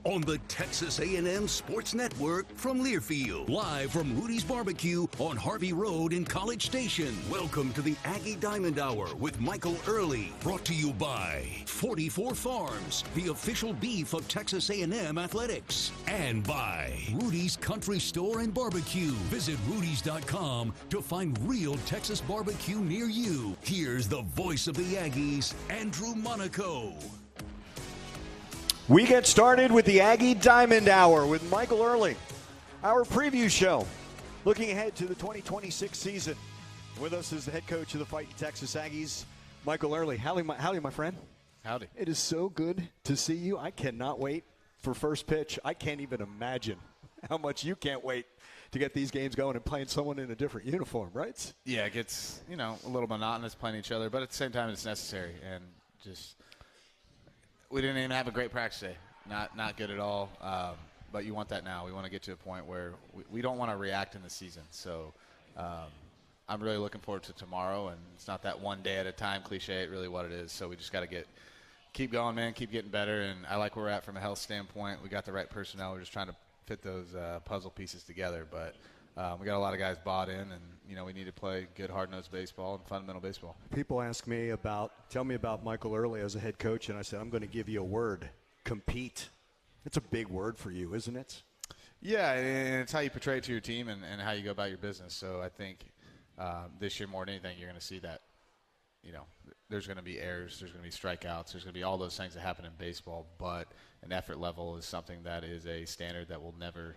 on the Texas A&M Sports Network from Learfield. Live from Rudy's Barbecue on Harvey Road in College Station. Welcome to the Aggie Diamond Hour with Michael Earley. Brought to you by 44 Farms, the official beef of Texas A&M Athletics. And by Rudy's Country Store and Barbecue. Visit rudys.com to find real Texas barbecue near you. Here's the voice of the Aggies, Andrew Monaco. We get started with the Aggie Diamond Hour with Michael Earley, our preview show, looking ahead to the 2026 season. With us is the head coach of the Fighting Texas Aggies, Michael Earley. Howdy, my friend. Howdy. It is so good to see you. I cannot wait for first pitch. I can't even imagine how much you can't wait to get these games going and playing someone in a different uniform, right? Yeah, it gets, a little monotonous playing each other, but at the same time it's necessary. And just we didn't even have a great practice day. Not good at all. But you want that now. We want to get to a point where we don't want to react in the season. So I'm really looking forward to tomorrow, and it's not that one day at a time cliche. It's really what it is. So we just got to keep going, man, keep getting better. And I like where we're at from a health standpoint. We got the right personnel. We're just trying to fit those puzzle pieces together. But we got a lot of guys bought in, and, we need to play good, hard-nosed baseball and fundamental baseball. People ask me tell me about Michael Earley as a head coach, and I said, I'm going to give you a word, compete. It's a big word for you, isn't it? Yeah, and it's how you portray it to your team and how you go about your business. So I think this year more than anything, you're going to see that, there's going to be errors, there's going to be strikeouts, there's going to be all those things that happen in baseball, but an effort level is something that is a standard that will never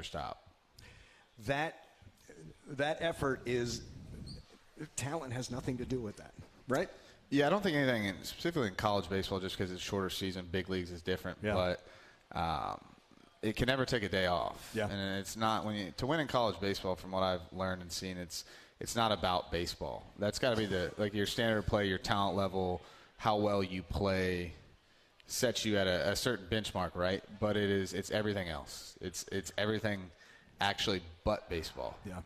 stop. That effort is – talent has nothing to do with that, right? Yeah, I don't think anything, specifically in college baseball, just because it's shorter season, big leagues is different. Yeah. But it can never take a day off. Yeah. And it's not to win in college baseball, from what I've learned and seen, it's not about baseball. That's got to be your standard of play, your talent level, how well you play sets you at a certain benchmark, right? But it's everything else. It's everything actually but baseball. Yeah.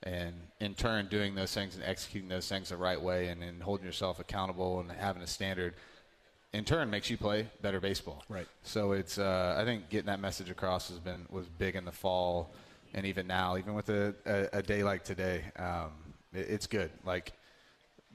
And in turn, doing those things and executing those things the right way and holding yourself accountable and having a standard, in turn, makes you play better baseball. Right. So it's I think getting that message across was big in the fall, and even now, even with a day like today, it's good. Like,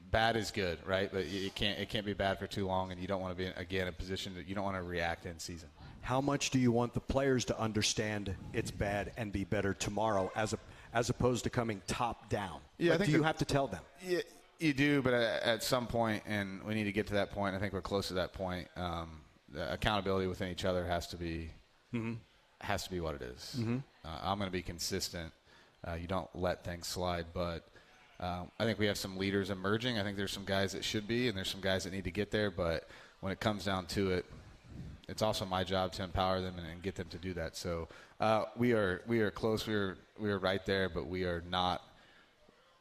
bad is good, right? But it can't be bad for too long, and you don't want to be in a position that you don't want to react in season. How much do you want the players to understand it's bad and be better tomorrow as opposed to coming top down? Yeah, I think you have to tell them? Yeah, you do, but at some point, and we need to get to that point. I think we're close to that point. The accountability within each other has to be what it is. Mm-hmm. I'm going to be consistent. You don't let things slide, but I think we have some leaders emerging. I think there's some guys that should be, and there's some guys that need to get there. But when it comes down to it, it's also my job to empower them and get them to do that. So we are close. We are right there, but we are not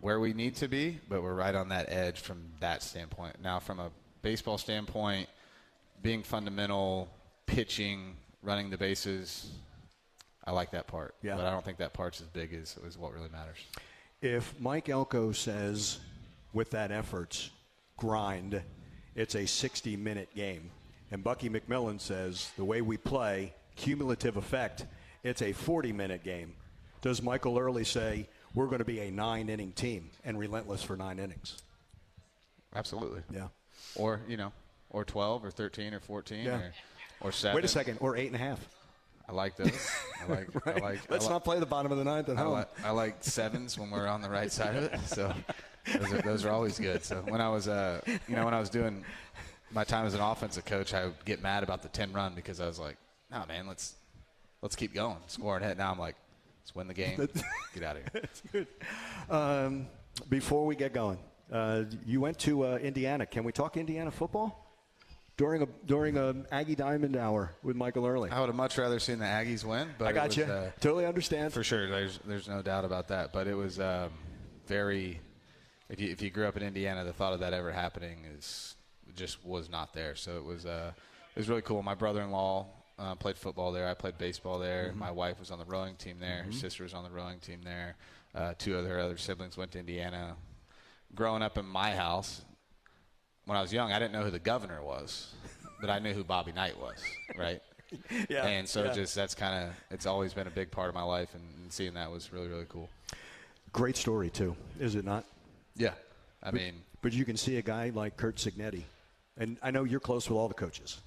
where we need to be. But we're right on that edge from that standpoint. Now, from a baseball standpoint, being fundamental, pitching, running the bases, I like that part. Yeah. But I don't think that part's as big as what really matters. If Mike Elko says, with that effort, grind, it's a 60-minute game, and Bucky McMillan says, the way we play, cumulative effect, it's a 40-minute game, does Michael Earley say, we're going to be a 9-inning team and relentless for 9 innings? Absolutely. Yeah. Or, or 12 or 13 or 14 or 7. Wait a second, or 8.5. I like those. Right. Let's not play the bottom of the ninth at home. I like 7s when we're on the right side of it. So those are always good. So when I was when I was doing my time as an offensive coach, I would get mad about the 10-run because I was like, "No, man, let's keep going, score and hit." Now I'm like, let's win the game, get out of here. That's good. Before we get going, you went to Indiana. Can we talk Indiana football? During a Aggie Diamond Hour with Michael Earley. I would have much rather seen the Aggies win. But I got you. Totally understand. For sure. There's no doubt about that. But it was very – if you grew up in Indiana, the thought of that ever happening just was not there. So it was really cool. My brother-in-law played football there. I played baseball there. Mm-hmm. My wife was on the rowing team there. Mm-hmm. Her sister was on the rowing team there. 2 of her other siblings went to Indiana. Growing up in my house – when I was young, I didn't know who the governor was, but I knew who Bobby Knight was, right? Yeah. And so that's kind of, it's always been a big part of my life, and seeing that was really, really cool. Great story, too, is it not? Yeah. But you can see a guy like Curt Cignetti, and I know you're close with all the coaches.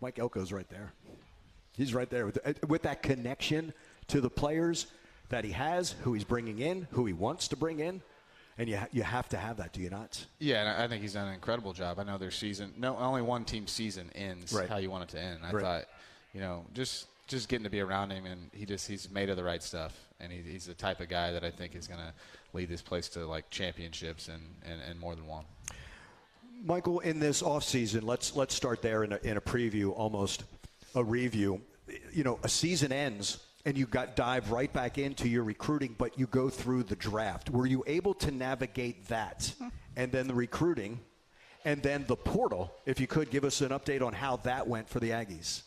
Mike Elko's right there. He's right there with that connection to the players that he has, who he's bringing in, who he wants to bring in. And you have to have that, do you not? Yeah, and I think he's done an incredible job. I know their season, only one team's season ends how you want it to end. I thought, just getting to be around him, and he's made of the right stuff, and he's the type of guy that I think is going to lead this place to like championships and more than one. Michael, in this offseason, let's start there in a preview, almost a review. A season ends, and you dive right back into your recruiting, but you go through the draft. Were you able to navigate that, and then the recruiting, and then the portal? If you could give us an update on how that went for the Aggies.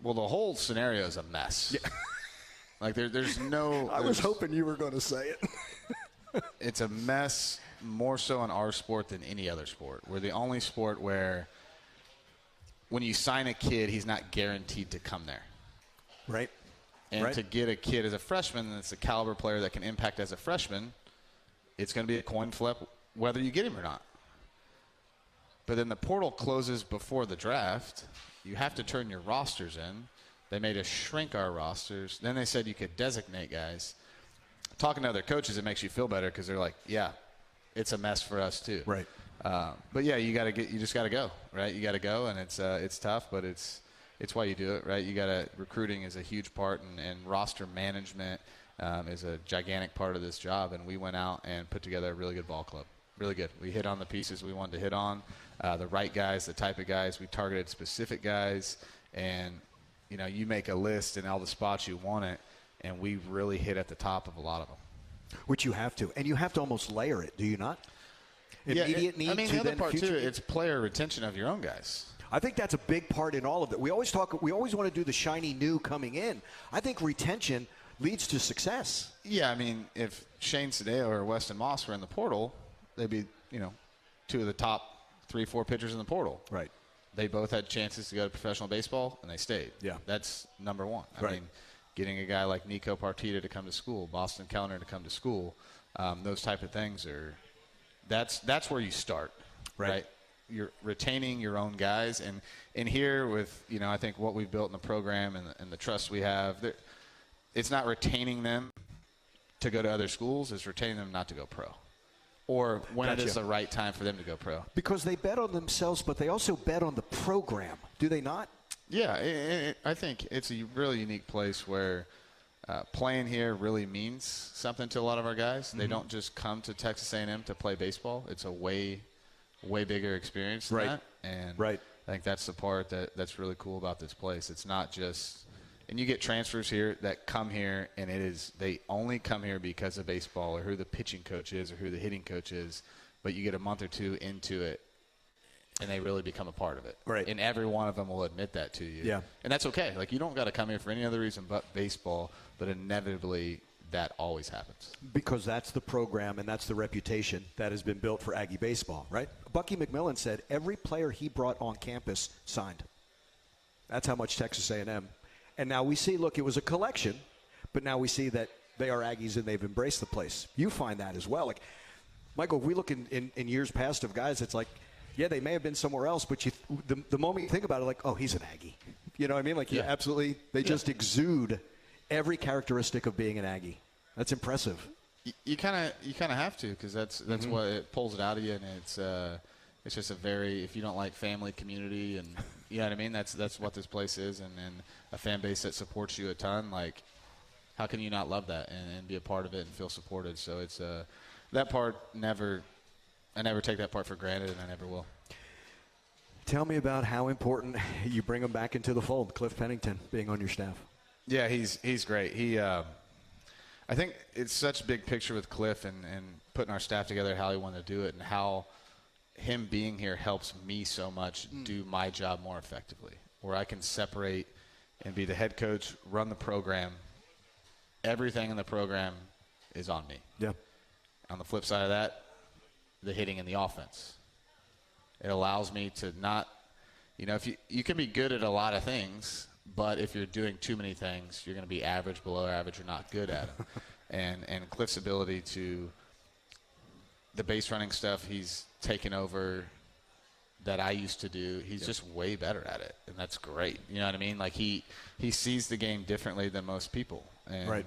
Well, the whole scenario is a mess. Yeah. Like there's no. I was hoping you were going to say it. It's a mess, more so in our sport than any other sport. We're the only sport where when you sign a kid, he's not guaranteed to come there. Right. And to get a kid as a freshman that's a caliber player that can impact as a freshman, it's going to be a coin flip whether you get him or not. But then the portal closes before the draft. You have to turn your rosters in. They made us shrink our rosters. Then they said you could designate guys. Talking to other coaches, it makes you feel better because they're like, yeah, it's a mess for us too. Right. But yeah, you just got to go, right? You got to go, and it's tough, but it's why you do it, right? Recruiting is a huge part, and roster management is a gigantic part of this job. And we went out and put together a really good ball club. Really good. We hit on the pieces we wanted to hit on, the right guys, the type of guys. We targeted specific guys, and you make a list and all the spots you want it, and we really hit at the top of a lot of them. Which you have to, and you have to almost layer it, do you not? Immediate need. The other part too, it's player retention of your own guys. I think that's a big part in all of it. We always want to do the shiny new coming in. I think retention leads to success. Yeah, if Shane Sdao or Weston Moss were in the portal, they'd be, two of the top 3-4 pitchers in the portal. Right. They both had chances to go to professional baseball, and they stayed. Yeah. That's number one. I mean, getting a guy like Nico Partita to come to school, Boston Kellner to come to school, those type of things that's where you start, right? You're retaining your own guys, and here with I think what we've built in the program and the trust we have, it's not retaining them to go to other schools; it's retaining them not to go pro, or when it is the right time for them to go pro. Because they bet on themselves, but they also bet on the program. Do they not? Yeah, I think it's a really unique place where playing here really means something to a lot of our guys. They don't just come to Texas A&M to play baseball. It's a way bigger experience than that. And I think that's the part that's really cool about this place. It's not just – and you get transfers here that come here, and they only come here because of baseball or who the pitching coach is or who the hitting coach is, but you get a month or two into it, and they really become a part of it. Right. And every one of them will admit that to you. Yeah. And that's okay. Like, you don't got to come here for any other reason but baseball, but inevitably that always happens. Because that's the program and that's the reputation that has been built for Aggie baseball, right? Bucky McMillan said every player he brought on campus signed. That's how much Texas A&M. And now we see, look, it was a collection, but now we see that they are Aggies and they've embraced the place. You find that as well. Like, Michael, if we look in years past of guys, it's like, yeah, they may have been somewhere else, but the moment you think about it, like, oh, he's an Aggie. You know what I mean? Like, absolutely, they just exude every characteristic of being an Aggie. That's impressive. You kind of have to, because that's what it pulls it out of you, and it's just a very, if you don't like family, community, and you know what I mean. That's what this place is, and a fan base that supports you a ton. Like, how can you not love that and be a part of it and feel supported? So it's that part I never take that part for granted, and I never will. Tell me about how important you bring him back into the fold, Cliff Pennington being on your staff. Yeah, he's great. I think it's such a big picture with Cliff and putting our staff together, how he wanted to do it, and how him being here helps me so much do my job more effectively, where I can separate and be the head coach, run the program. Everything in the program is on me. Yeah. On the flip side of that, the hitting and the offense. It allows me to not You know, if you can be good at a lot of things, but if you're doing too many things, you're going to be average, below average, or not good at them. and Cliff's ability to the base running stuff he's taken over that I used to do, he's just way better at it, and that's great. You know what I mean? Like he sees the game differently than most people. And right.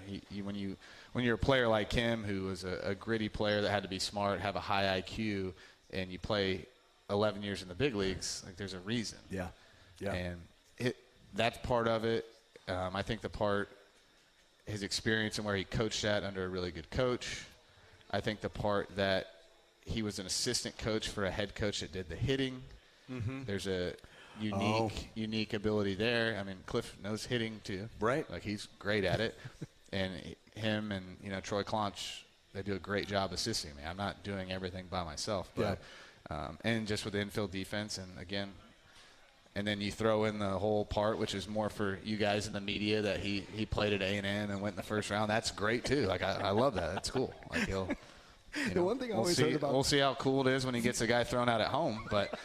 When you're a player like him, who was a gritty player that had to be smart, have a high IQ, and you play 11 years in the big leagues, like there's a reason. Yeah. And that's part of it. I think his experience and where he coached at under a really good coach. I think the part that he was an assistant coach for a head coach that did the hitting. Mm-hmm. There's a unique ability there. I mean, Cliff knows hitting too. Right. Like he's great at it. And him and, Troy Clonch, they do a great job assisting me. I'm not doing everything by myself. But, and just with the infield defense, and again, and then you throw in the whole part, which is more for you guys in the media, that he played at A&M and went in the first round. That's great too. Like I love that. That's cool. Like the one thing I always heard about. We'll see how cool it is when he gets a guy thrown out at home. But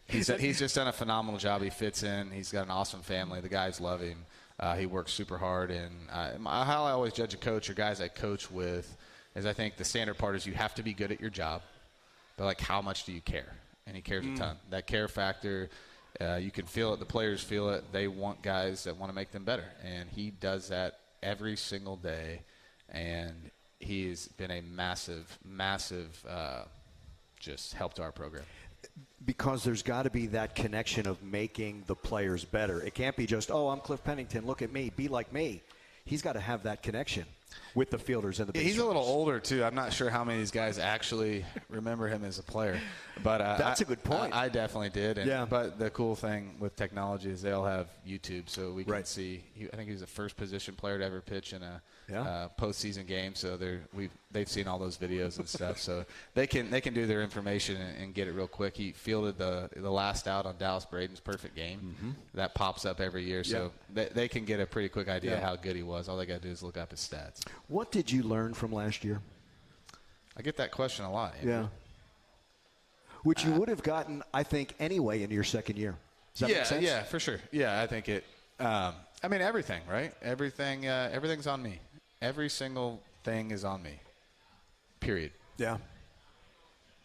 he's just done a phenomenal job. He fits in. He's got an awesome family. The guys love him. He works super hard. And how I always judge a coach or guys I coach with is I think the standard part is you have to be good at your job. But, like, how much do you care? And he cares a ton. That care factor, you can feel it. The players feel it. They want guys that want to make them better. And he does that every single day. And he's been a massive just help to our program. Because there's got to be that connection of making the players better. It can't be just, I'm Cliff Pennington, look at me, be like me. He's got to have that connection with the fielders and the base He's runners. a little older, too. I'm not sure how many of these guys actually remember him as a player. But that's a good point. I definitely did. Yeah. But the cool thing with technology is they'll have YouTube, so we can right. see. I think he was the first position player to ever pitch in a postseason game. So they've seen all those videos and stuff. So they can do their information and get it real quick. He fielded the last out on Dallas Braden's perfect game. Mm-hmm. That pops up every year. So they can get a pretty quick idea how good he was. All they got to do is look up his stats. What did you learn from last year? I get that question a lot. Yeah. Which you would have gotten, I think, anyway in your second year. Does that make sense? Yeah, for sure. Yeah, I think it. I mean, everything, right? Everything's on me. Every single thing is on me. Period. Yeah.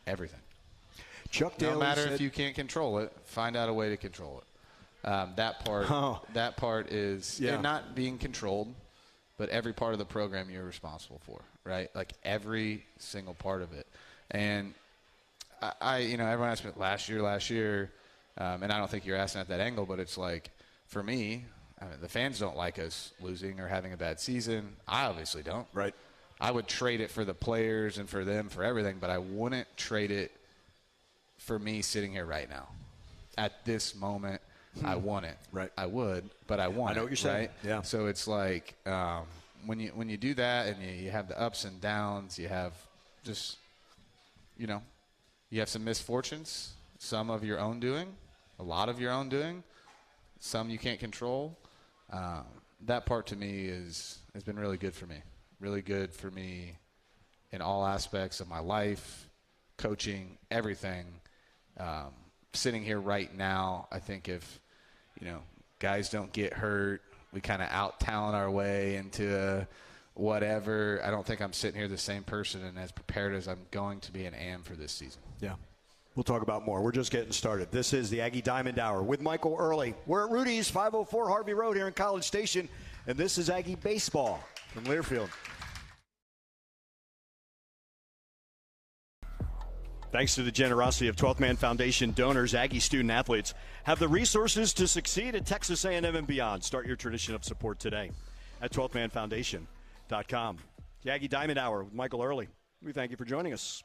Everything. Chuck Daly no matter said, if you can't control it, find out a way to control it. That part is not being controlled, but every part of the program you're responsible for, right? Like every single part of it. And everyone asked me last year, and I don't think you're asking at that angle, but it's like, for me, the fans don't like us losing or having a bad season. I obviously don't. Right. I would trade it for the players and for them, for everything, but I wouldn't trade it for me sitting here right now. At this moment, I want it. Right. I would, but I want it. I know what you're saying. Right? Yeah. So it's like when you do that and you have the ups and downs, you have just, you have some misfortunes, some of your own doing, a lot of your own doing, some you can't control. That part to me has been really good for me. Really good for me in all aspects of my life, coaching, everything. Sitting here right now, I think if, guys don't get hurt, we kind of out-talent our way into whatever. I don't think I'm sitting here the same person and as prepared as I'm going to be and am for this season. Yeah. We'll talk about more. We're just getting started. This is the Aggie Diamond Hour with Michael Earley. We're at Rudy's, 504 Harvey Road here in College Station, and this is Aggie Baseball from Learfield. Thanks to the generosity of 12th Man Foundation donors, Aggie student-athletes have the resources to succeed at Texas A&M and beyond. Start your tradition of support today at 12thmanfoundation.com. The Aggie Diamond Hour with Michael Earley. We thank you for joining us.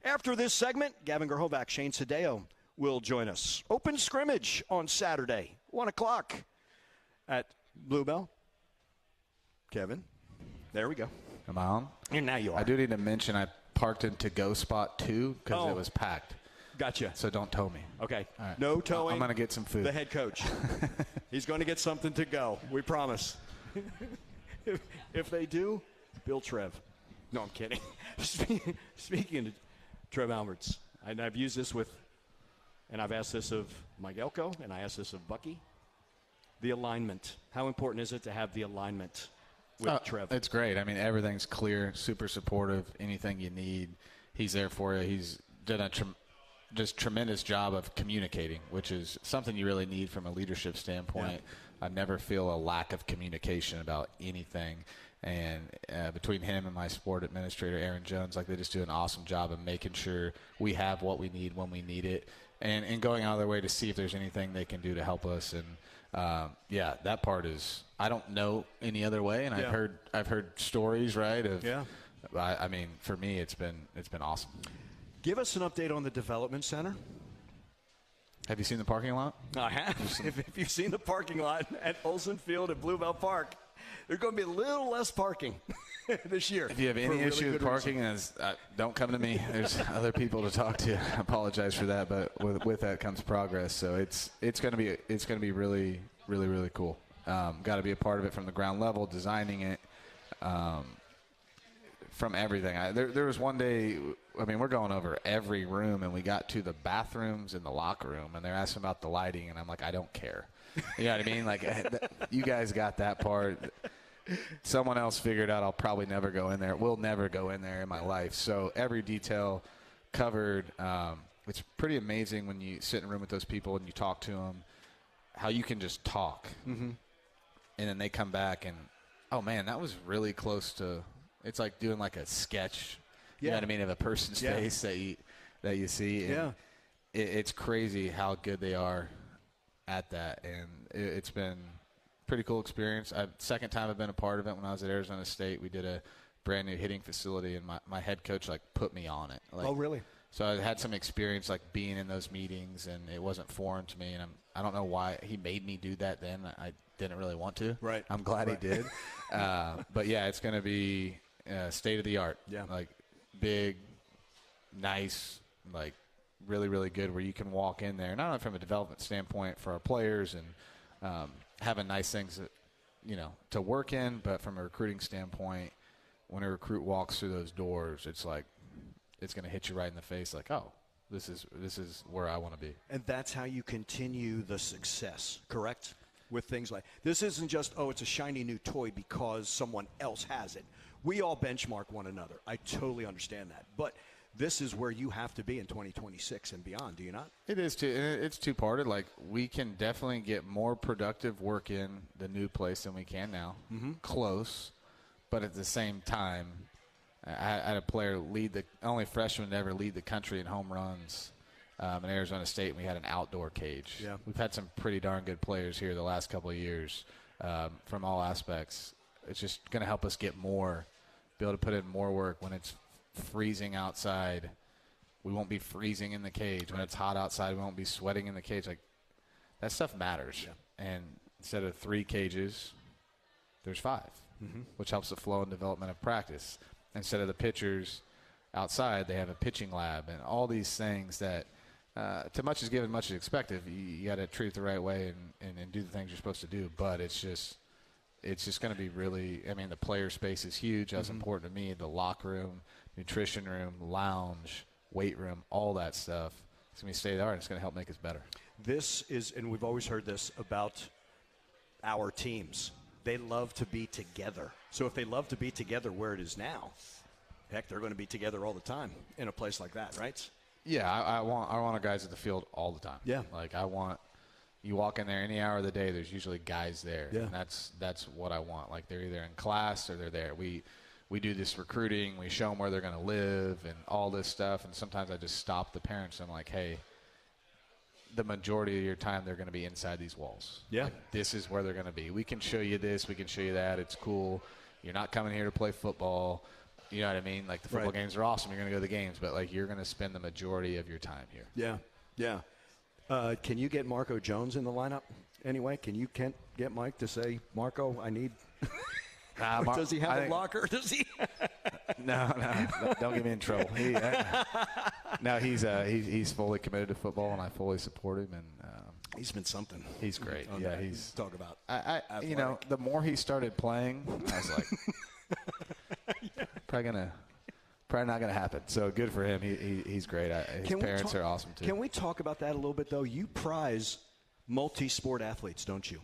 After this segment, Gavin Grahovac, Shane Sdao will join us. Open scrimmage on Saturday, 1 o'clock at Bluebell. Kevin, there we go. Am I on? And now you are. I do need to mention I parked in to-go spot 2 because it was packed. Gotcha. So don't tow me. Okay. Right. No towing. I'm going to get some food. The head coach. He's going to get something to go. We promise. If they do, Bill Trev. No, I'm kidding. Speaking of Trev Alberts, and I've used this with and I've asked this of Mike Elko, and I asked this of Bucky, the alignment. How important is it to have the alignment with Trev? It's great. I mean, everything's clear, super supportive. Anything you need, he's there for you. He's done a just tremendous job of communicating, which is something you really need from a leadership standpoint. Yeah. I never feel a lack of communication about anything. And between him and my sport administrator, Aaron Jones, like they just do an awesome job of making sure we have what we need when we need it, and going out of their way to see if there's anything they can do to help us. And that part is, I don't know any other way. And I've heard stories, right? I mean, for me, it's been awesome. Give us an update on the development center. Have you seen the parking lot? I have. If you've seen the parking lot at Olsen Field at Bluebell Park, there's going to be a little less parking this year. If you have any issue with parking, don't come to me. There's other people to talk to. I apologize for that, but with that comes progress. So it's going to be really, really, really cool. Got to be a part of it from the ground level, designing it, from everything. There was one day, I mean, we're going over every room, and we got to the bathrooms and the locker room, and they're asking about the lighting, and I'm like, I don't care. You know what I mean? Like, you guys got that part. Someone else figured out I'll probably never go in there. We'll never go in there in my life. So every detail covered. It's pretty amazing when you sit in a room with those people and you talk to them, how you can just talk. Mm-hmm. And then they come back and, oh, man, that was really close to – it's like doing like a sketch, you know what I mean, of a person's face that you see. And it's crazy how good they are at that. And it's been – pretty cool experience. Second time I've been a part of it. When I was at Arizona State, we did a brand new hitting facility, and my head coach put me on it. Oh, really? So I had some experience being in those meetings, and it wasn't foreign to me. And I don't know why he made me do that then. I didn't really want to. Right. I'm glad he did. But yeah, it's going to be state of the art. Yeah. Big, nice, really, really good, where you can walk in there, not only from a development standpoint for our players and having nice things to work in, but from a recruiting standpoint, when a recruit walks through those doors, it's going to hit you right in the face, oh, this is where I want to be. And that's how you continue the success, correct? With things like this isn't just, it's a shiny new toy because someone else has it. We all benchmark one another. I totally understand that. But this is where you have to be in 2026 and beyond, do you not? It is too. It's two-parted. We can definitely get more productive work in the new place than we can now. Mm-hmm. Close, but at the same time, I had a player only freshman to ever lead the country in home runs in Arizona State, and we had an outdoor cage. Yeah. We've had some pretty darn good players here the last couple of years from all aspects. It's just going to help us get more, be able to put in more work when it's freezing outside. We won't be freezing in the cage. When it's hot outside, we won't be sweating in the cage. That stuff matters. Yeah. And instead of 3 cages, there's 5, mm-hmm. which helps the flow and development of practice. Instead of the pitchers outside, they have a pitching lab, and all these things that to much is given, much is expected. You got to treat it the right way and do the things you're supposed to do. But it's just going to be really, the player space is huge. That's mm-hmm. important to me. The locker room, nutrition room, lounge, weight room, all that stuff. It's going to be state of the art. It's going to help make us better. This is, and we've always heard this about our teams. They love to be together. So if they love to be together where it is now, heck, they're going to be together all the time in a place like that, right? Yeah, I want our guys at the field all the time. Yeah. I want you walk in there any hour of the day, there's usually guys there. Yeah. And that's what I want. They're either in class or they're there. We do this recruiting. We show them where they're going to live and all this stuff. And sometimes I just stop the parents. I'm like, hey, the majority of your time they're going to be inside these walls. Yeah. This is where they're going to be. We can show you this. We can show you that. It's cool. You're not coming here to play football. You know what I mean? The football games are awesome. You're going to go to the games. But, you're going to spend the majority of your time here. Yeah. Yeah. Can you get Marco Jones in the lineup anyway? Can you get Mike to say, Marco, I need – does he have a blocker? Does he? No, don't get me in trouble. He's fully committed to football, and I fully support him. And he's been something. He's great. Yeah, he's talk about. The more he started playing, I was like, probably probably not going to happen. So good for him. He's great. His parents are awesome, too. Can we talk about that a little bit, though? You prize multi-sport athletes, don't you?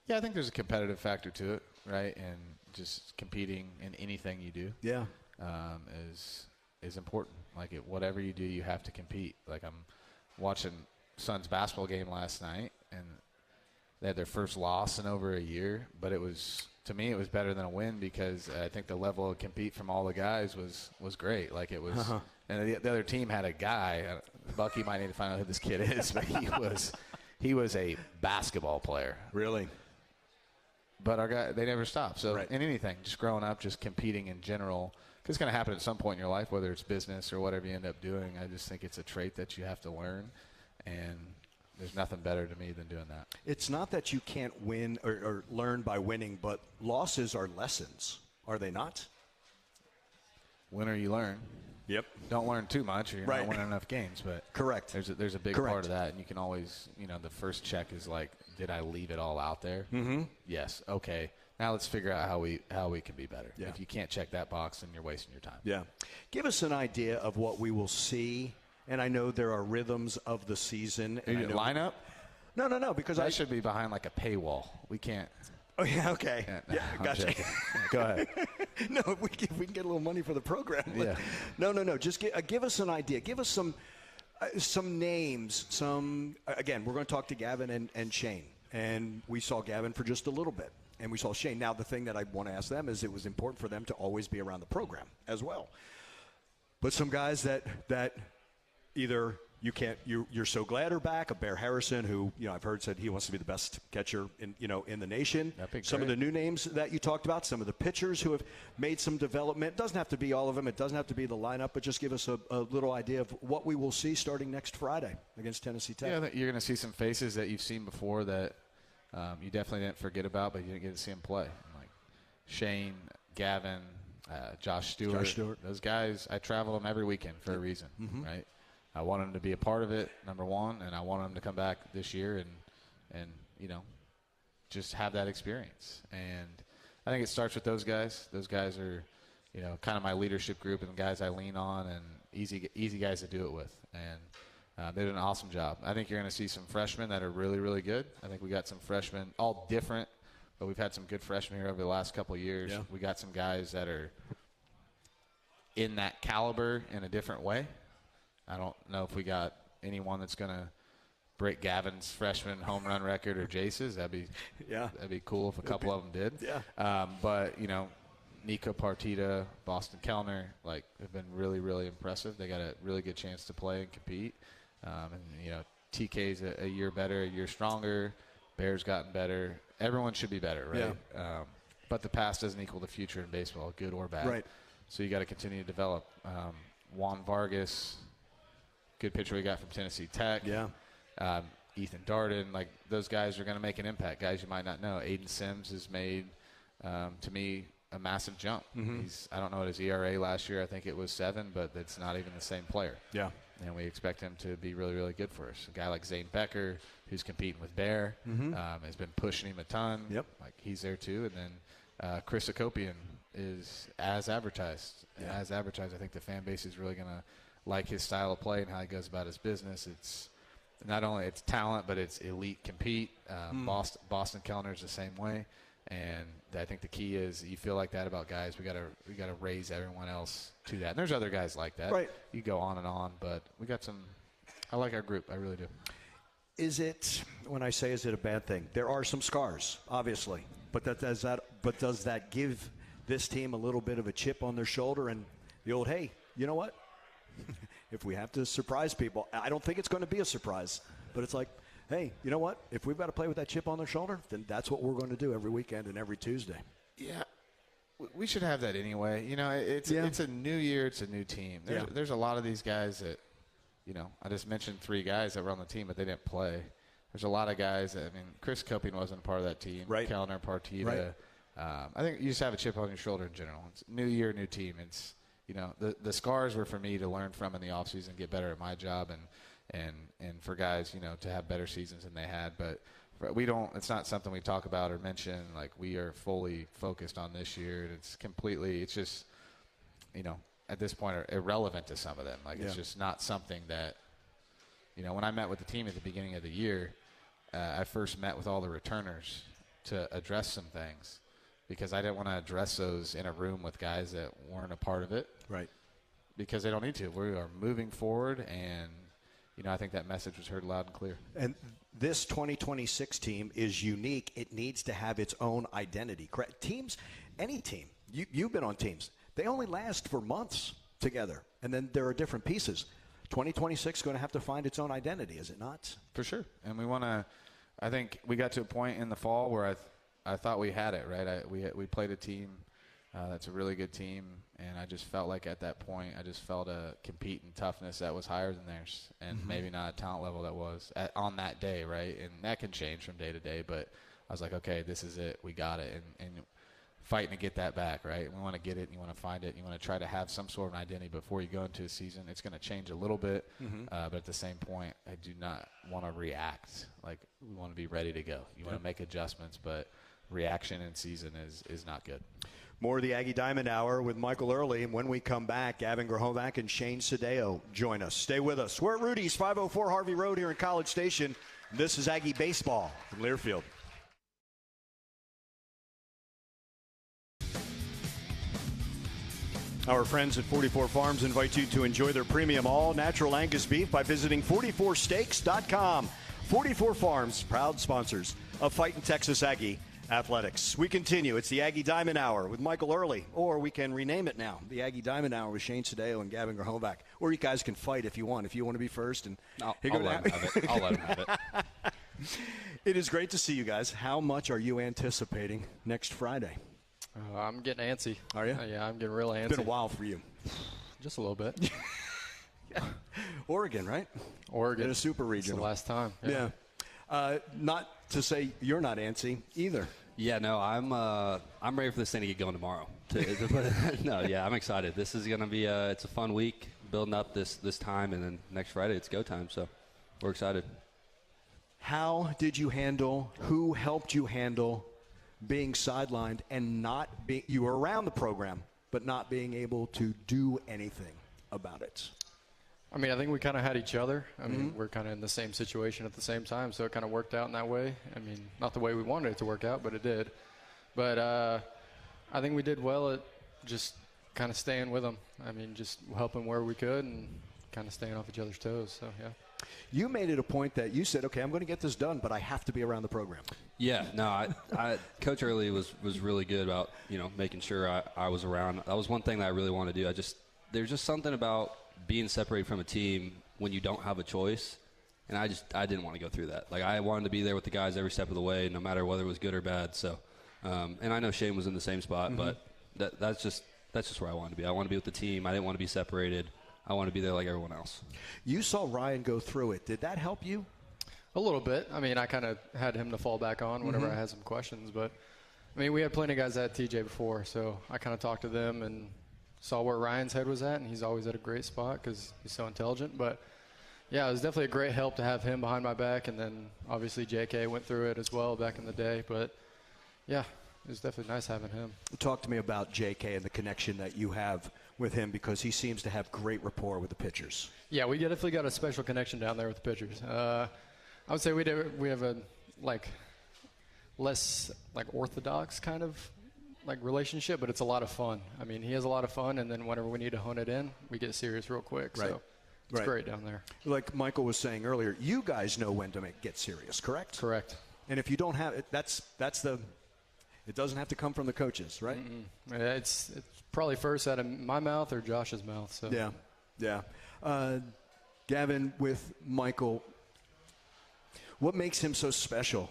Yeah, I think there's a competitive factor to it, right? And just competing in anything you do is important. Like, whatever you do, you have to compete. Like, I'm watching Suns basketball game last night, and they had their first loss in over a year, but to me, it was better than a win because I think the level of compete from all the guys was great. Like, it was, and the other team had a guy. Bucky might need to find out who this kid is, but he was a basketball player. Really? But our guy, they never stop. So in anything, just growing up, just competing in general, because it's going to happen at some point in your life, whether it's business or whatever you end up doing. I just think it's a trait that you have to learn, and there's nothing better to me than doing that. It's not that you can't win or learn by winning, but losses are lessons, are they not? Win or you learn. Yep. Don't learn too much or you're not winning enough games. But correct. There's a big part of that, and you can always, the first check is like, did I leave it all out there? Mm-hmm. Yes. Okay. Now let's figure out how we can be better. Yeah. If you can't check that box, then you're wasting your time. Yeah. Give us an idea of what we will see. And I know there are rhythms of the season. Lineup? No, because I should be behind like a paywall. We can't. Oh, yeah, okay. Yeah, gotcha. Go ahead. No, we can get a little money for the program. Yeah. No. Just give us an idea. Give us some names. Again, we're going to talk to Gavin and Shane. And we saw Gavin for just a little bit. And we saw Shane. Now, the thing that I want to ask them is it was important for them to always be around the program as well. But some guys that either you're so glad are back. A Bear Harrison, who I've heard said he wants to be the best catcher in the nation. Some of the new names that you talked about, some of the pitchers who have made some development. It doesn't have to be all of them. It doesn't have to be the lineup, but just give us a little idea of what we will see starting next Friday against Tennessee Tech. Yeah, you're going to see some faces that you've seen before that you definitely didn't forget about, but you didn't get to see them play. Like Shane, Gavin, Josh Stewart. Those guys, I travel them every weekend for a reason, right? I want them to be a part of it, number one, and I want them to come back this year and just have that experience. And I think it starts with those guys. Those guys are, kind of my leadership group and the guys I lean on and easy guys to do it with. And they did an awesome job. I think you're going to see some freshmen that are really, really good. I think we got some freshmen, all different, but we've had some good freshmen here over the last couple of years. Yeah. We got some guys that are in that caliber in a different way. I don't know if we got anyone that's going to break Gavin's freshman home run record or Jace's. That'd be cool if a couple of them did. Yeah. But Nico Partita, Boston Kellner, have been really, really impressive. They got a really good chance to play and compete. TK's a year better, a year stronger. Bear's gotten better. Everyone should be better, right? Yeah. But the past doesn't equal the future in baseball, good or bad. Right. So you got to continue to develop. Juan Vargas, good pitcher we got from Tennessee Tech. Yeah. Ethan Darden, those guys are going to make an impact. Guys you might not know. Aiden Sims has made, to me, a massive jump. Mm-hmm. I don't know what his ERA last year. I think it was 7, but it's not even the same player. Yeah. And we expect him to be really, really good for us. A guy like Zane Becker, who's competing with Bear, has been pushing him a ton. Yep. He's there too. And then Chris Akopian is as advertised. Yeah. As advertised, I think the fan base is really going to like his style of play and how he goes about his business. It's not only it's talent, but it's elite compete. Boston Kellner's the same way. And I think the key is you feel like that about guys. We got to raise everyone else to that. And there's other guys like that. Right. You go on and on, but we got some. I like our group. I really do. Is it a bad thing? There are some scars, obviously, but does that give this team a little bit of a chip on their shoulder and the old, hey, you know what? If we have to surprise people, I don't think it's going to be a surprise, but it's like, hey, you know what? If we've got to play with that chip on their shoulder, then that's what we're going to do every weekend and every Tuesday. Yeah, we should have that anyway. It's a new year. It's a new team. There's a lot of these guys that, I just mentioned 3 guys that were on the team, but they didn't play. There's a lot of guys that, Chris Copian wasn't a part of that team. Right. Kellner, Partita. Right. I think you just have a chip on your shoulder in general. It's new year, new team. It's, the scars were for me to learn from in the offseason, get better at my job, and for guys, to have better seasons than they had. But it's not something we talk about or mention. We are fully focused on this year. It's just, at this point are irrelevant to some of them. Like it's just not something that, when I met with the team at the beginning of the year, I first met with all the returners to address some things because I didn't want to address those in a room with guys that weren't a part of it. Right. Because they don't need to. We are moving forward, and, I think that message was heard loud and clear. And this 2026 team is unique. It needs to have its own identity. Correct? Teams, any team, you've been on teams, they only last for months together, and then there are different pieces. 2026 is going to have to find its own identity, is it not? For sure. And we want to – I think we got to a point in the fall where I thought we had it, right? We played a team that's a really good team, and I just felt like at that point I just felt a compete and toughness that was higher than theirs and maybe not a talent level that was on that day, right? And that can change from day to day, but I was like, okay, this is it. We got it. And fighting to get that back, right? We want to get it, and you want to find it, and you want to try to have some sort of identity before you go into a season. It's going to change a little bit, but at the same point, I do not want to react. Like, we want to be ready to go. You want to make adjustments, but reaction in season is not good. More of the Aggie Diamond Hour with Michael Earley. And when we come back, Gavin, Grahovac, and Shane Sdao join us. Stay with us. We're at Rudy's, 504 Harvey Road here in College Station. This is Aggie Baseball from Learfield. Our friends at 44 Farms invite you to enjoy their premium all-natural Angus beef by visiting 44steaks.com. 44 Farms, proud sponsors of Fightin' Texas Aggie Athletics. We continue. It's the Aggie Diamond Hour with Michael Earley, or we can rename it now, the Aggie Diamond Hour with Shane Sdao and Gavin Grahovac. Or you guys can fight if you want. If you want to be first. And I'll let him have it. I'll let him have it. It is great to see you guys. How much are you anticipating next Friday? I'm getting antsy. Are you? Yeah, I'm getting real antsy. It's been a while for you. Just a little bit. Oregon, right? Oregon. In a super regional. It's the last time. Yeah. Not to say you're not antsy either. Yeah, no, I'm ready for this thing to get going tomorrow. I'm excited. This is going to be it's a fun week building up this time, and then next Friday it's go time. So we're excited. How did you handle? Who helped you handle being sidelined and not being? You were around the program, but not being able to do anything about it. I mean, I think we kind of had each other. I mean, we're kind of in the same situation at the same time, so it kind of worked out in that way. I mean, not the way we wanted it to work out, but it did. But I think we did well at just kind of staying with them. I mean, just helping where we could and kind of staying off each other's toes. So, yeah. You made it a point that you said, okay, I'm going to get this done, but I have to be around the program. Yeah, no, I Coach Earley was really good about, making sure I was around. That was one thing that I really wanted to do. There's just something about being separated from a team when you don't have a choice, and I didn't want to go through that. Like, I wanted to be there with the guys every step of the way, no matter whether it was good or bad. So, and I know Shane was in the same spot, but that's just where I wanted to be. I want to be with the team. I didn't want to be separated. I want to be there like everyone else. You saw Ryan go through it. Did that help you? A little bit. I mean, I kind of had him to fall back on whenever I had some questions. But, I mean, we had plenty of guys that had TJ before, so I kind of talked to them and saw where Ryan's head was at, and he's always at a great spot because he's so intelligent. But, yeah, it was definitely a great help to have him behind my back, and then obviously JK went through it as well back in the day. But, yeah, it was definitely nice having him. Talk to me about JK and the connection that you have with him, because he seems to have great rapport with the pitchers. Yeah, we definitely got a special connection down there with the pitchers. I would say we have a less orthodox kind of relationship, but it's a lot of fun. I mean, he has a lot of fun, and then whenever we need to hone it in, we get serious real quick. Right. So it's great down there. Like Michael was saying earlier, you guys know when to get serious, correct? Correct. And if you don't have it, it doesn't have to come from the coaches, right? It's probably first out of my mouth or Josh's mouth. So yeah. Gavin, with Michael, what makes him so special?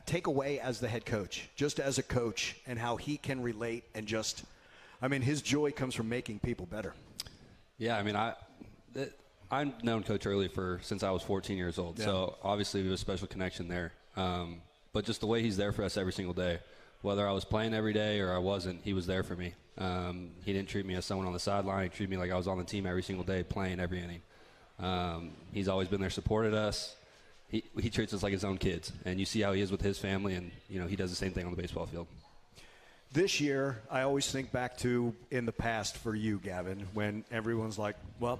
Take away as the head coach, just as a coach, and how he can relate and his joy comes from making people better. Yeah, I mean, I've known Coach Earley since I was 14 years old, so obviously we have a special connection there. But just the way he's there for us every single day, whether I was playing every day or I wasn't, he was there for me. He didn't treat me as someone on the sideline. He treated me like I was on the team every single day, playing every inning. He's always been there, supported us. He treats us like his own kids, and you see how he is with his family, and he does the same thing on the baseball field. This year, I always think back to in the past for you, Gavin, when everyone's like, well,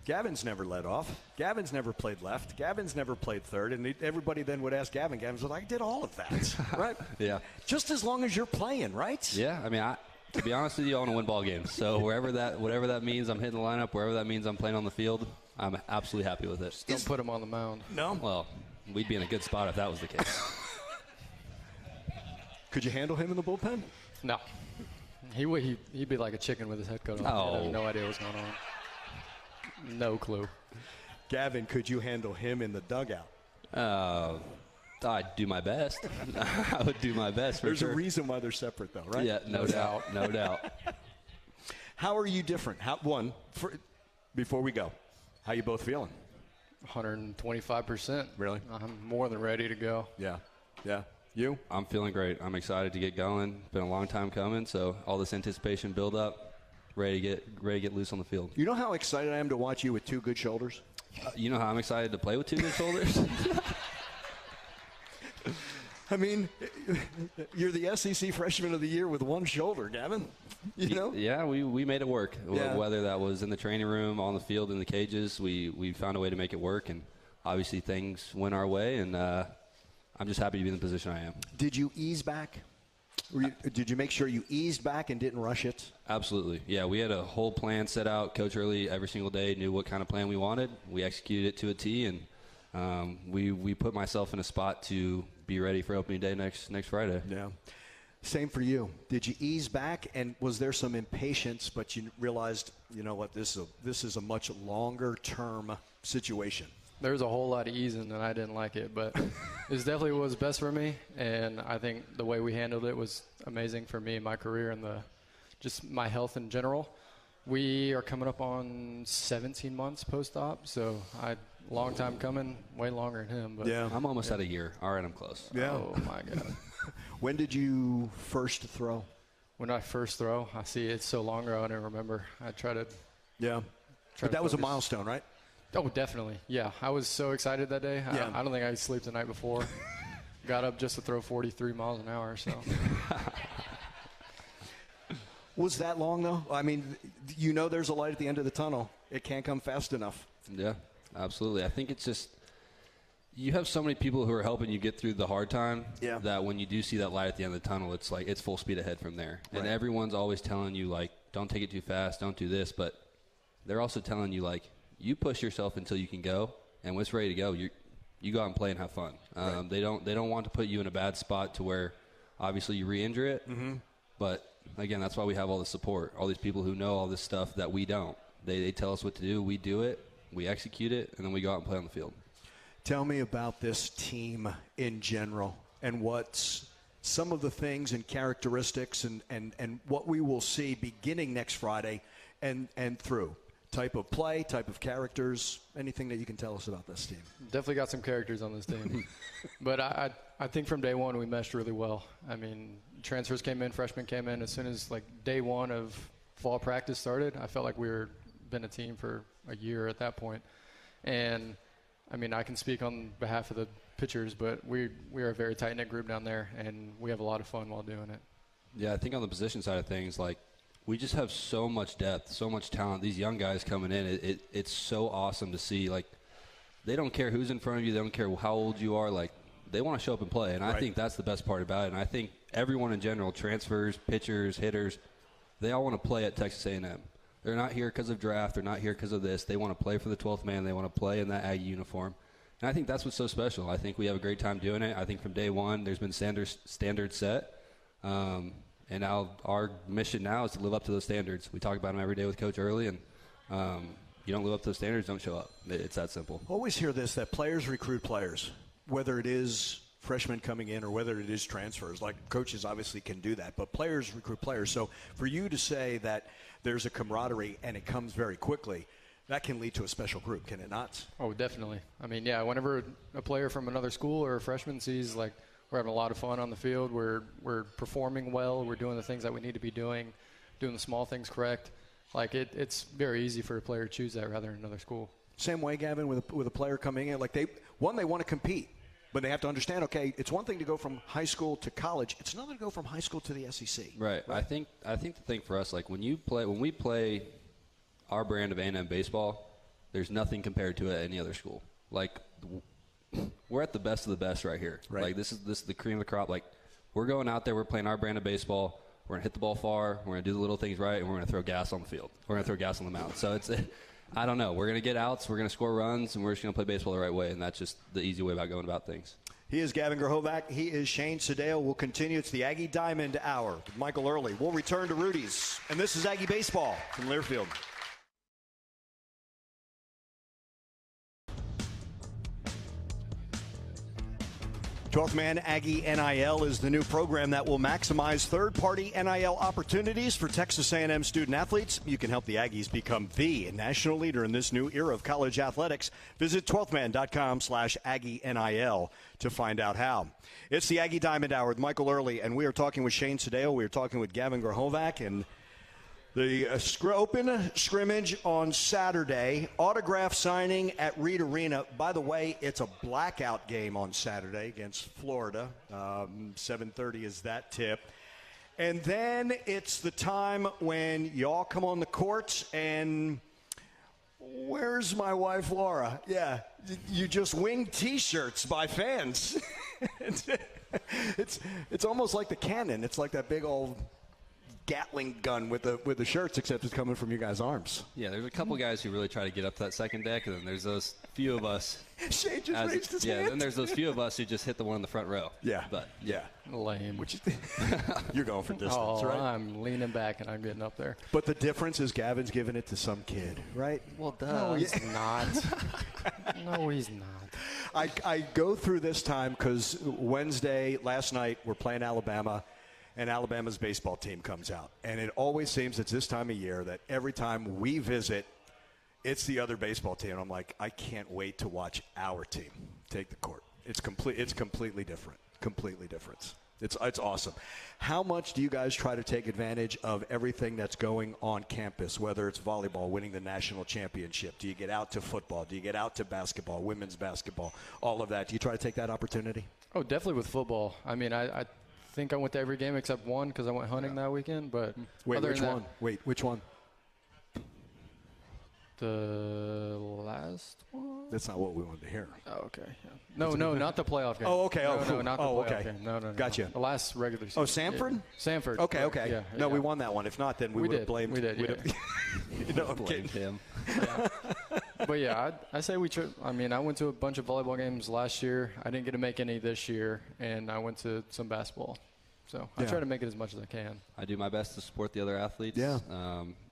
Gavin's never led off. Gavin's never played left. Gavin's never played third. And everybody then would ask Gavin. Gavin's like, I did all of that, right? Yeah. Just as long as you're playing, right? Yeah. I mean, to be honest with you, I want to win ball games. So whatever that means, I'm hitting the lineup. Wherever that means I'm playing on the field, I'm absolutely happy with it. Just don't put him on the mound. No? Well, we'd be in a good spot if that was the case. Could you handle him in the bullpen? No. He'd be like a chicken with his head cut off. Oh. I have no idea what's going on. No clue. Gavin, could you handle him in the dugout? I'd do my best. I would do my best for There's sure. a reason why they're separate, though, right? Yeah, no doubt. No doubt. How are you different? Before we go, how you both feeling? 125%. Really? I'm more than ready to go. Yeah. Yeah. You? I'm feeling great. I'm excited to get going. Been a long time coming, so all this anticipation build up, ready to get loose on the field. You know how excited I am to watch you with two good shoulders? You know how I'm excited to play with two good shoulders? I mean, you're the SEC Freshman of the Year with one shoulder, Gavin. You know? Yeah, we made it work. Yeah. Whether that was in the training room, on the field, in the cages, we found a way to make it work, and obviously things went our way, and I'm just happy to be in the position I am. Did you ease back? Did you make sure you eased back and didn't rush it? Absolutely. Yeah, we had a whole plan set out. Coach Earley every single day knew what kind of plan we wanted. We executed it to a T, and we put myself in a spot to be ready for opening day next Friday. Yeah. Same for you. Did you ease back, and was there some impatience, but you realized, you know what, this is a much longer-term situation? There was a whole lot of easing, and I didn't like it, but it definitely was best for me, and I think the way we handled it was amazing for me and my career and just my health in general. We are coming up on 17 months post-op, so long time coming, way longer than him. But yeah. I'm almost at a year. All right, I'm close. Yeah. Oh, my God. When did you first throw? When I first throw, I see it's so long ago I don't remember. I try to. Yeah. But that was a milestone, right? Oh, definitely. Yeah. I was so excited that day. Yeah. I don't think I could sleep the night before. Got up just to throw 43 miles an hour. So. Was that long, though? I mean, you know there's a light at the end of the tunnel. It can't come fast enough. Yeah, absolutely. I think it's just you have so many people who are helping you get through the hard time that when you do see that light at the end of the tunnel, it's like it's full speed ahead from there. Right. And everyone's always telling you, like, don't take it too fast, don't do this. But they're also telling you, like, you push yourself until you can go, and when it's ready to go, you go out and play and have fun. Right. They don't want to put you in a bad spot to where obviously you re-injure it. Mm-hmm. But, again, that's why we have all the support, all these people who know all this stuff that we don't. They tell us what to do, we do it, we execute it, and then we go out and play on the field. Tell me about this team in general and what's some of the things and characteristics and what we will see beginning next Friday and through. Type of play, type of characters, anything that you can tell us about this team. Definitely got some characters on this team. But I think from day one we meshed really well. I mean, transfers came in, freshmen came in. As soon as, like, day one of fall practice started, I felt like we were been a team for a year at that point. And, I mean, I can speak on behalf of the pitchers, but we are a very tight-knit group down there, and we have a lot of fun while doing it. Yeah, I think on the position side of things, like, we just have so much depth, so much talent. These young guys coming in, it's so awesome to see. Like, they don't care who's in front of you. They don't care how old you are. Like, they want to show up and play, and I think that's the best part about it. And I think everyone in general, transfers, pitchers, hitters, they all want to play at Texas A&M. They're not here because of draft. They're not here because of this. They want to play for the 12th man. They want to play in that Aggie uniform. And I think that's what's so special. I think we have a great time doing it. I think from day one there's been standards set. And now our mission now is to live up to those standards. We talk about them every day with Coach Earley, and you don't live up to those standards, don't show up. It's that simple. Always hear this, that players recruit players, whether it is freshmen coming in or whether it is transfers. Like, coaches obviously can do that, but players recruit players. So for you to say that there's a camaraderie and it comes very quickly, that can lead to a special group, can it not? Oh, definitely. I mean, yeah, whenever a player from another school or a freshman sees, like, we're having a lot of fun on the field, we're performing well, we're doing the things that we need to be doing the small things correct, like, it's very easy for a player to choose that rather than another school. Same way, Gavin, with a player coming in. Like, they want to compete. But they have to understand, okay, it's one thing to go from high school to college. It's another to go from high school to the SEC. Right. I think the thing for us, like when we play our brand of A&M baseball, there's nothing compared to it at any other school. Like we're at the best of the best right here. Right. Like this is the cream of the crop. Like we're going out there, we're playing our brand of baseball. We're going to hit the ball far. We're going to do the little things right, and we're going to throw gas on the field. We're going to throw gas on the mound. So I don't know. We're going to get outs. We're going to score runs, and we're just going to play baseball the right way, and that's just the easy way about going about things. He is Gavin Grahovac. He is Shane Sdao. We'll continue. It's the Aggie Diamond Hour with Michael Earley. We'll return to Rudy's. And this is Aggie Baseball from Learfield. 12th Man Aggie NIL is the new program that will maximize third-party NIL opportunities for Texas A&M student-athletes. You can help the Aggies become the national leader in this new era of college athletics. Visit 12thman.com/AggieNIL to find out how. It's the Aggie Diamond Hour with Michael Earley, and we are talking with Shane Sdao. We are talking with Gavin Grahovac, and the open scrimmage on Saturday, autograph signing at Reed Arena. By the way, it's a blackout game on Saturday against Florida. 7:30 is that tip. And then it's the time when y'all come on the court and where's my wife, Laura? Yeah, you just wing T-shirts by fans. It's almost like the cannon. It's like that big old Gatling gun with the shirts, except it's coming from you guys' arms. Yeah, there's a couple guys who really try to get up to that second deck, and then there's those few of us. Shane just raised his hand. Yeah, then there's those few of us who just hit the one in the front row. Yeah, but yeah, lame. Which you're going for distance, right? I'm leaning back and I'm getting up there. But the difference is Gavin's giving it to some kid, right? Well, no, he's not. No, he's not. I go through this time because Wednesday, last night, we're playing Alabama. And Alabama's baseball team comes out. And it always seems it's this time of year that every time we visit, it's the other baseball team. And I'm like, I can't wait to watch our team take the court. It's completely different. Completely different. It's awesome. How much do you guys try to take advantage of everything that's going on campus, whether it's volleyball, winning the national championship? Do you get out to football? Do you get out to basketball, women's basketball, all of that? Do you try to take that opportunity? Oh, definitely with football. I mean, I think I went to every game except one because I went hunting that weekend. But wait, which one? Wait, which one? The last one. That's not what we wanted to hear. Oh, okay. Yeah. No, not the playoff game. Oh, okay. No, not the playoff okay. game. No. Gotcha. The last regular season. Oh, Sanford? Yeah. Sanford. Okay. Yeah, no, we won that one. If not, then we would have blamed. We did. I'm kidding him. Yeah. But yeah, I say we. I mean, I went to a bunch of volleyball games last year. I didn't get to make any this year, and I went to some basketball. So I try to make it as much as I can. I do my best to support the other athletes. Yeah.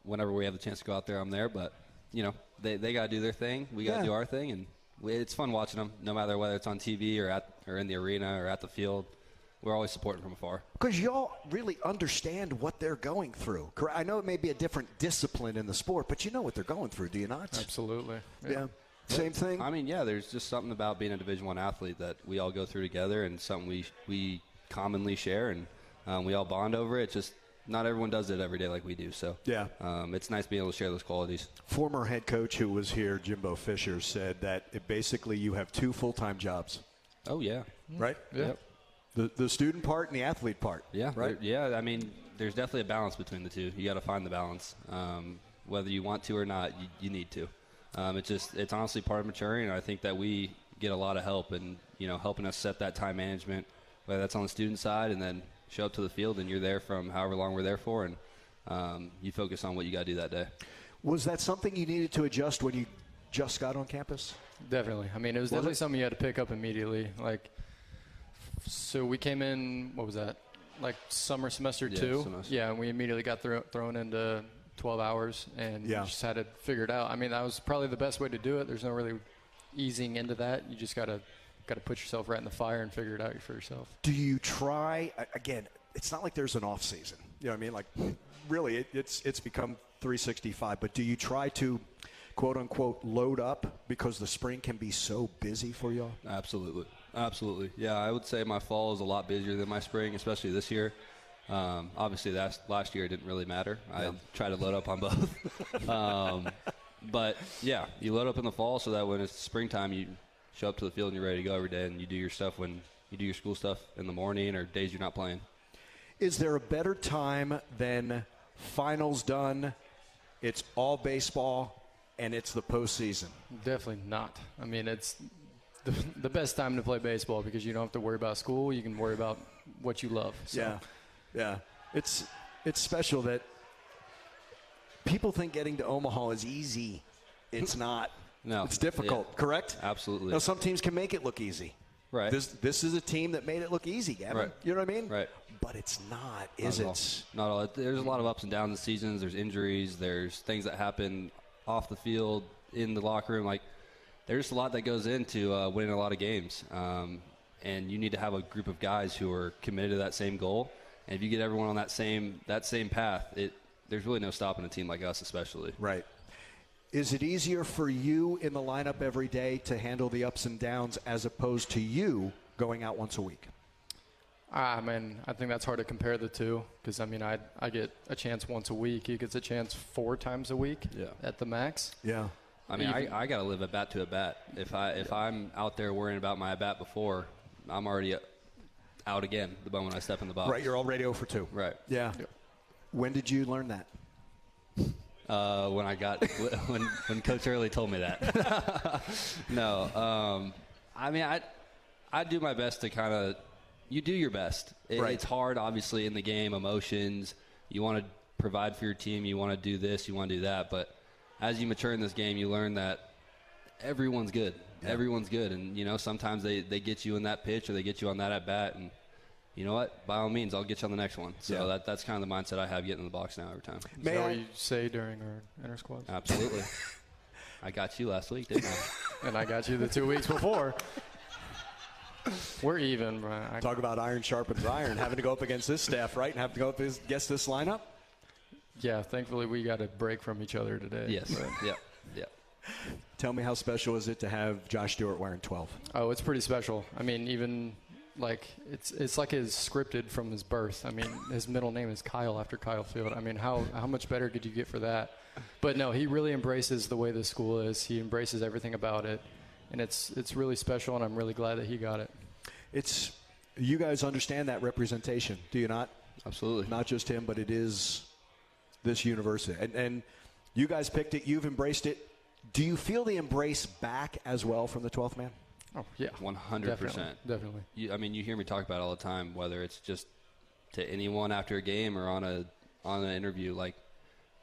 Whenever we have the chance to go out there, I'm there. But, you know, they got to do their thing. We got to do our thing. And it's fun watching them, no matter whether it's on TV or in the arena or at the field. We're always supporting from afar. Because y'all really understand what they're going through. I know it may be a different discipline in the sport, but you know what they're going through, do you not? Absolutely. Yeah. Same thing? I mean, yeah, there's just something about being a Division I athlete that we all go through together and something we commonly share, and we all bond over it. Just not everyone does it every day like we do. So yeah, it's nice being able to share those qualities. Former head coach who was here, Jimbo Fisher, said that basically you have two full-time jobs. Oh, yeah. Right? Yeah. Yep. The student part and the athlete part. Yeah. Right? Yeah, I mean, there's definitely a balance between the two. You got to find the balance. Whether you want to or not, you need to. It's honestly part of maturing, and I think that we get a lot of help in, helping us set that time management, whether that's on the student side, and then show up to the field and you're there from however long we're there for, and you focus on what you got to do that day. Was that something you needed to adjust when you just got on campus? Definitely. I mean, it was definitely something you had to pick up immediately. So we came in, what was that, semester 2? Semester. Yeah, and we immediately got thrown into 12 hours, and you just had to figure it out. I mean, that was probably the best way to do it. There's no really easing into that. You just got to put yourself right in the fire and figure it out for yourself. Do you try, again, it's not like there's an off season. You know what I mean? Really, it's become 365. But do you try to, quote unquote, load up because the spring can be so busy for y'all? Absolutely. Yeah, I would say my fall is a lot busier than my spring, especially this year. Obviously, last year it didn't really matter. I try to load up on both. But, yeah, you load up in the fall so that when it's springtime, show up to the field and you're ready to go every day, and you do your stuff when you do your school stuff in the morning or days you're not playing. Is there a better time than finals done, it's all baseball, and it's the postseason? Definitely not. I mean, it's the best time to play baseball because you don't have to worry about school. You can worry about what you love. So. Yeah. It's special that people think getting to Omaha is easy. It's not. No. It's difficult, correct? Absolutely. Now, some teams can make it look easy. Right. This is a team that made it look easy, Gavin. Right. You know what I mean? Right. But it's not, is it? Not all. There's a lot of ups and downs in seasons. There's injuries. There's things that happen off the field, in the locker room. Like, there's a lot that goes into winning a lot of games. And you need to have a group of guys who are committed to that same goal. And if you get everyone on that same path, there's really no stopping a team like us, especially. Right. Is it easier for you in the lineup every day to handle the ups and downs as opposed to you going out once a week? I mean, I think that's hard to compare the two because, I mean, I get a chance once a week. He gets a chance 4 times a week at the max. Yeah. I mean, I got to live at bat to at bat. If I'm out there worrying about my at bat before, I'm already out again the moment I step in the box. Right, you're already 0 for 2. Right. Yeah. When did you learn that? When Coach Earley told me that. No. I mean, I do my best to kind of – you do your best. Right. It's hard, obviously, in the game, emotions. You want to provide for your team. You want to do this. You want to do that. But as you mature in this game, you learn that everyone's good. Yeah. Everyone's good. And, you know, sometimes they get you in that pitch or they get you on that at-bat. And you know what? By all means, I'll get you on the next one. So that's kind of the mindset I have getting in the box now every time. Is that what you say during our inter-squads? Absolutely. I got you last week, didn't I? And I got you the 2 weeks before. We're even, Brian. Talk about iron sharpens iron. Having to go up against this staff, right? And have to go up against this lineup? Yeah, thankfully we got a break from each other today. Yes. But. Yeah. Tell me, how special is it to have Josh Stewart wearing 12? Oh, it's pretty special. I mean, even like it's like his scripted from his birth. I mean, his middle name is Kyle after Kyle Field. I mean, how much better could you get for that? But no, he really embraces the way the school is. He embraces everything about it. And it's really special, and I'm really glad that he got it. You guys understand that representation, do you not? Absolutely. Not just him, but it is this university. And you guys picked it. You've embraced it. Do you feel the embrace back as well from the 12th man? Oh, yeah. 100%. Definitely. You hear me talk about it all the time, whether it's just to anyone after a game or on an interview. Like,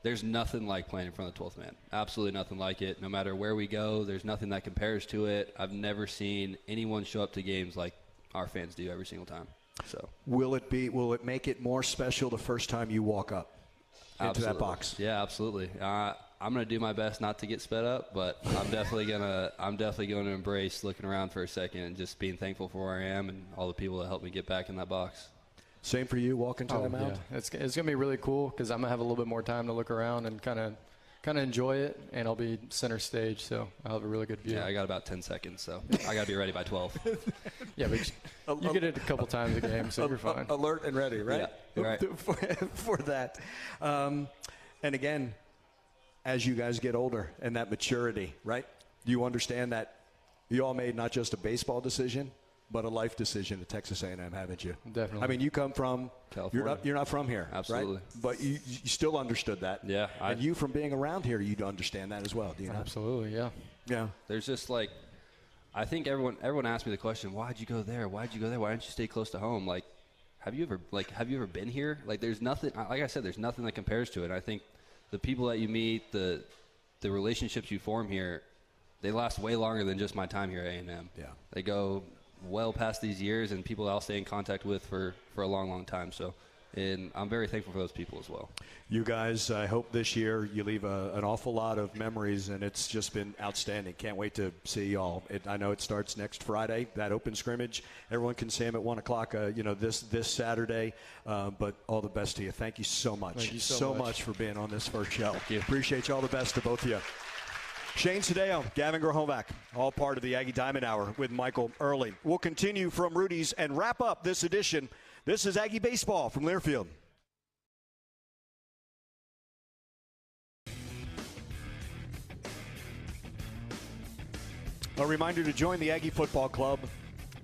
there's nothing like playing in front of the 12th man. Absolutely nothing like it. No matter where we go, there's nothing that compares to it. I've never seen anyone show up to games like our fans do every single time. So, will it make it more special the first time you walk up into that box? Yeah, absolutely. I'm going to do my best not to get sped up, but I'm definitely going to embrace looking around for a second and just being thankful for where I am and all the people that helped me get back in that box. Same for you, walking to the mound? Yeah. It's going to be really cool because I'm going to have a little bit more time to look around and kind of enjoy it, and I'll be center stage, so I'll have a really good view. Yeah, I got about 10 seconds, so I got to be ready by 12. Yeah, but you get it a couple times a game, so you're fine. Alert and ready, right? Yeah, right. for that. And again, as you guys get older and that maturity, right, you understand that you all made not just a baseball decision, but a life decision at Texas A&M, haven't you? Definitely. I mean, you come from California. You're not from here, absolutely. Right? But you still understood that. Yeah. And you, from being around here, you'd understand that as well, do you not? Absolutely, yeah. Yeah. There's just like, I think everyone asks me the question, why'd you go there? Why'd you go there? Why didn't you stay close to home? Like, have you ever been here? Like, there's nothing. Like I said, there's nothing that compares to it. I think the people that you meet, the relationships you form here, they last way longer than just my time here at A&M. Yeah. They go well past these years, and people I'll stay in contact with for a long, long time. So, and I'm very thankful for those people as well. You guys, I hope this year you leave an awful lot of memories, and it's just been outstanding. Can't wait to see y'all. I know it starts next Friday, that open scrimmage. Everyone can see him at 1 o'clock, this Saturday. But all the best to you. Thank you so much. Thank you so much for being on this first show. Thank you. Appreciate you. All the best to both of you. Shane Sdao, Gavin Grahovac, all part of the Aggie Diamond Hour with Michael Earley. We'll continue from Rudy's and wrap up this edition. This is Aggie Baseball from Learfield. A reminder to join the Aggie Football Club,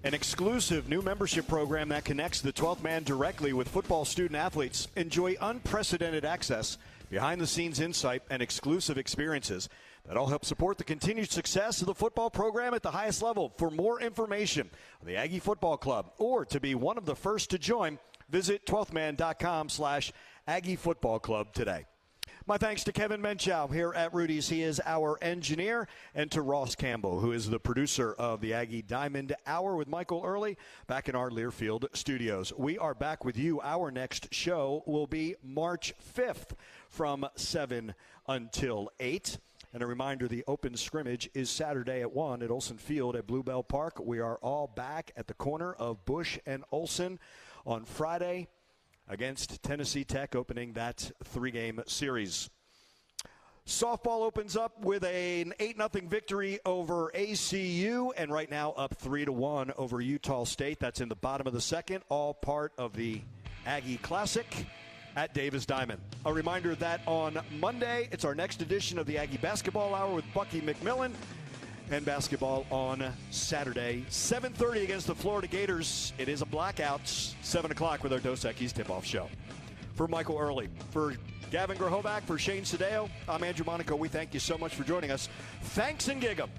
an exclusive new membership program that connects the 12th man directly with football student athletes. Enjoy unprecedented access, behind-the-scenes insight, and exclusive experiences that all help support the continued success of the football program at the highest level. For more information on the Aggie Football Club or to be one of the first to join, visit 12thman.com/Aggie Football Club today. My thanks to Kevin Menchow here at Rudy's. He is our engineer. And to Ross Campbell, who is the producer of the Aggie Diamond Hour with Michael Earley back in our Learfield studios. We are back with you. Our next show will be March 5th from 7 until 8. And a reminder, the open scrimmage is Saturday at 1 at Olsen Field at Bluebell Park. We are all back at the corner of Bush and Olsen on Friday against Tennessee Tech, opening that 3-game series. Softball opens up with an 8-0 victory over ACU, and right now up 3-1 over Utah State. That's in the bottom of the second, all part of the Aggie Classic at Davis Diamond. A reminder that on Monday, it's our next edition of the Aggie Basketball Hour with Bucky McMillan, and basketball on Saturday, 7:30 against the Florida Gators. It is a blackout, 7 o'clock with our Dos Equis tip-off show. For Michael Earley, for Gavin Grahovac, for Shane Sdao, I'm Andrew Monaco. We thank you so much for joining us. Thanks and gig 'em.